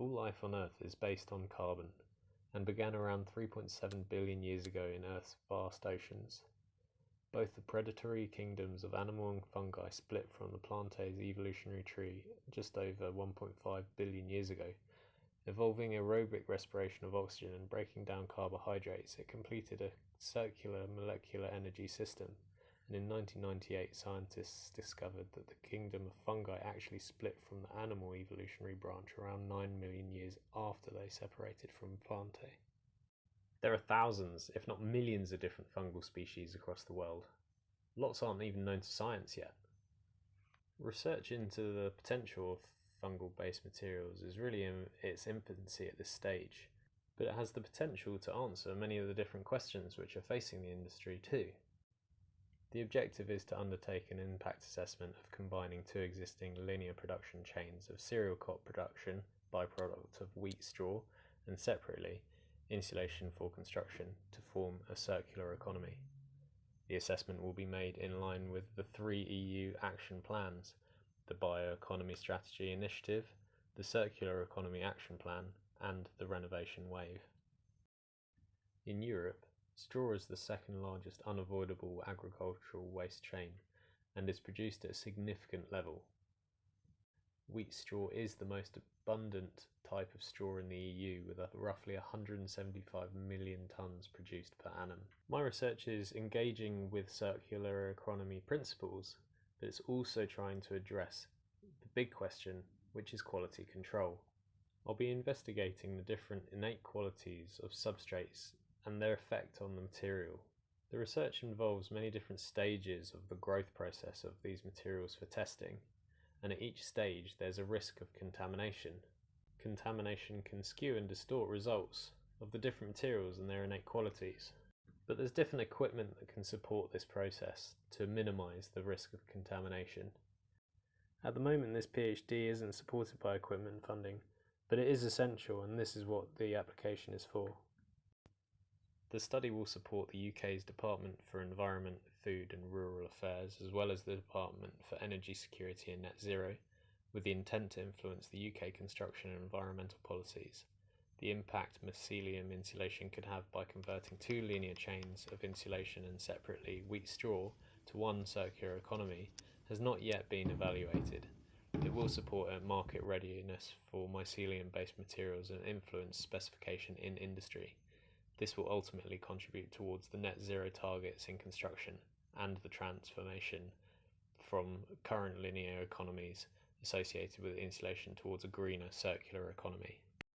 All life on Earth is based on carbon, and began around 3.7 billion years ago in Earth's vast oceans. Both the predatory kingdoms of animal and fungi split from the plantae's evolutionary tree just over 1.5 billion years ago. Evolving aerobic respiration of oxygen and breaking down carbohydrates, it completed a circular molecular energy system, and in 1998 scientists discovered that the kingdom of fungi actually split from the animal evolutionary branch around 9 million years after they separated from plantae. There are thousands, if not millions, of different fungal species across the world. Lots aren't even known to science yet. Research into the potential of fungal-based materials is really in its infancy at this stage, but it has the potential to answer many of the different questions which are facing the industry too. The objective is to undertake an impact assessment of combining two existing linear production chains of cereal crop production, byproduct of wheat straw, and separately, insulation for construction, to form a circular economy. The assessment will be made in line with the 3 EU action plans: the Bioeconomy Strategy Initiative, the Circular Economy Action Plan, and the Renovation Wave. In Europe, straw is the second largest unavoidable agricultural waste chain and is produced at a significant level. Wheat straw is the most abundant type of straw in the EU, with roughly 175 million tonnes produced per annum. My research is engaging with circular economy principles, but it's also trying to address the big question, which is quality control. I'll be investigating the different innate qualities of substrates and their effect on the material. The research involves many different stages of the growth process of these materials for testing, and at each stage there's a risk of contamination. Contamination can skew and distort results of the different materials and their innate qualities. But there's different equipment that can support this process to minimise the risk of contamination. At the moment, this PhD isn't supported by equipment funding, but it is essential, and this is what the application is for. The study will support the UK's Department for Environment, Food and Rural Affairs, as well as the Department for Energy Security and Net Zero, with the intent to influence the UK construction and environmental policies. The impact mycelium insulation could have by converting two linear chains of insulation and separately wheat straw to one circular economy has not yet been evaluated. It will support a market readiness for mycelium-based materials and influence specification in industry. This will ultimately contribute towards the net zero targets in construction and the transformation from current linear economies associated with insulation towards a greener circular economy.